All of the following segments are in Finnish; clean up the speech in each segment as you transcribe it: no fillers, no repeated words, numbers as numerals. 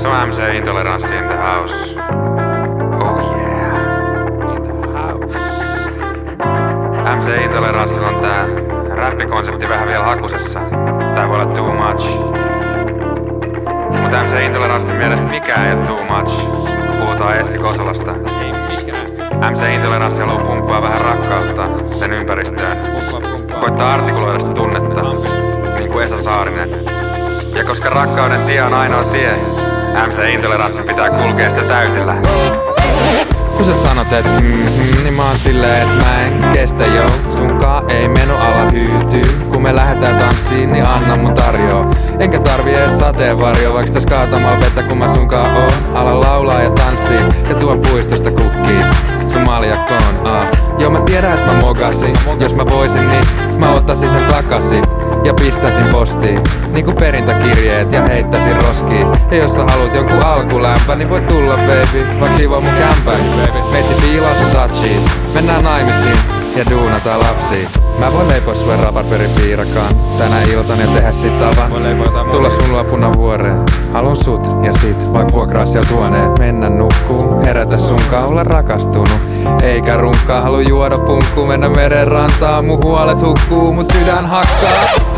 Tässä on MC Intoleranssi in the house. Oh yeah. In the house. MC Intoleranssilla on tää räppikonsepti vähän vielä hakusessa. Tää voi olla too much. Mut MC Intoleranssin mielestä mikään ei oo too much, kun puhutaan Essi Kosolasta. Ei mikään. MC Intoleranssi haluu pumppaa vähän rakkautta sen ympäristöön. Koittaa artikuloida sitä tunnetta, niin kuin Esa Saarinen. Ja koska rakkauden tie on ainoa tie, MC Intoleranssin pitää kulkea sitä täysillä. Kun sä sanot, niin mä oon silleen, mä en kestä joo. Sunkaan ei menu ala hyytyy. Kun me lähdetään tanssiin, niin anna mun tarjoo. Enkä tarvii edes sateenvarjoa, vaikka täs kaatamalla vettä kun mä sunkaan oon. Ala laulaa ja tanssii ja tuon puistosta kukkii sun maljakkoon. Joo mä tiedän et mä mogasin. Jos mä voisin niin mä ottaisin sen takasin ja pistäisin postiin niinku perintäkirjeet ja heittäisin roskiin. Ja jos sä haluut jonkun alkulämpä, niin voit tulla baby, vaikka siivoo mun kämpäni. Meitsi fiilaa sun touchiin, mennään naimisiin ja duunataan lapsiin. Mä voin leipoa sue rabarperipiirakaan tänä iltana ja tehdä sit tavan. Tulla sun luo Punavuoreen. Haluun sut ja sit vai vuokraa siel tuoneen. Mennä nukkuu, herätä sunkaan, olla rakastunut. Eikä runkkaa, halu juoda punkkuun, mennä meren rantaan. Mun huolet hukkuu, mut sydän hakkaa.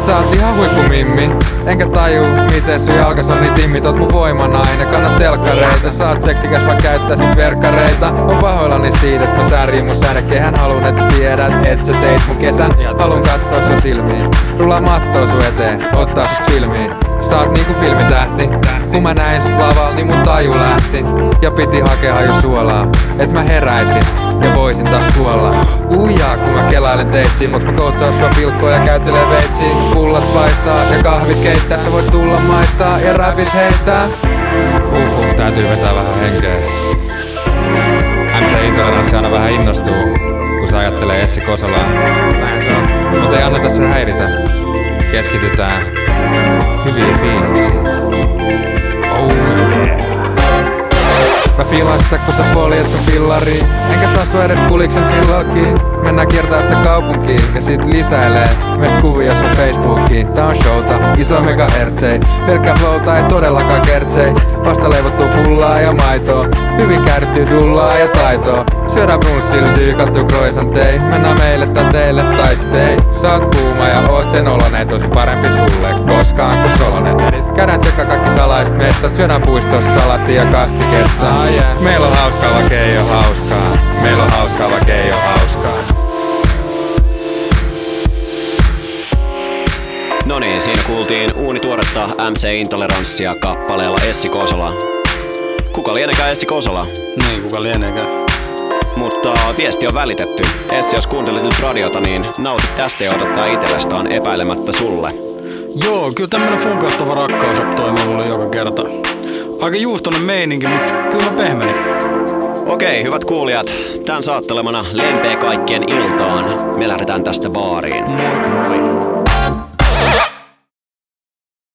Sä oot ihan huippumimmi, enkä tajuu miten sun jalkas on niin timmit. Oot mun voimanainen, kannat telkkareita. Sä oot seksikäs vaan käyttäisit verkkareita. On pahoillani siitä, et mä sääriin mun sädekehän. Halun et sä tiedät, et sä teit mun kesän. Halun kattoo sun silmiin, rullaa mattoo sun eteen, ottaa susta filmiin. Sä oot niinku filmitähti, kun mä näin sut lavalla, niin mun taju lähti. Ja piti hakea haju suolaa, et mä heräisin ja voisin taas kuolla. Uijaa kun mä kelailen teitsiin, voiks mä koutsaa sua pilkkoa ja käytelee veitsiin. Pullat paistaa ja kahvit keittää, sä voit tulla maistaa ja räpit heittää. Täytyy vetää vähän henkeä. MC Intoleranssi aina vähän innostuu, kun se ajattelee Essi Kosolaa. Näin se on. Mut ei anneta se häiritä. Keskitytään hyviin fiiliksiin. Oh yeah. Mä fiilaan sitä kun sä poljet sun fillariin. Enkä saa sua edes kuliksen sillalkiin. Mennään kiertää sitä kaupunkiin ja sit lisäilee meistä kuvia sun Facebookiin. Tää on showta, iso megahertsei. Pelkkää flowta ei todellakaan kertsei. Vasta leivottuu pullaa ja maitoa. Hyvin käärittyy dullaa ja taitoa. Syödään brunssildyy, kattuu croissantei. Mennään meille tai teille tai sit ei. Sä oot kuuma ja oot sen olonen. Tosi parempi sulle koskaan kuin solonen. Käydään tsekkaa kaikki salaiset mestat. Syödään puistossa salaattia ja kastiketta. Meillä on hauskaa vaikka ei oo hauskaa. Meillä on hauskaa vaikka ei oo hauskaa. Noniin, siinä kuultiin uunituoretta MC Intoleranssia kappaleella Essi Kosola. Kuka lieneekään Essi Kosola? Niin, kuka lieneekään. Mutta viesti on välitetty. Essi, jos kuuntelet nyt radiota, niin nautit tästä ja odottaa itsellesi, on epäilemättä sulle. Joo, kyllä tämmönen funkauttava rakkaus toimii mulle joka kerta. Aika juustonen meininki, mutta kyllä mä pehmenin. Okei, hyvät kuulijat, tän saattelemana lempee kaikkien iltaan. Me lähdetään tästä baariin. Moi moi.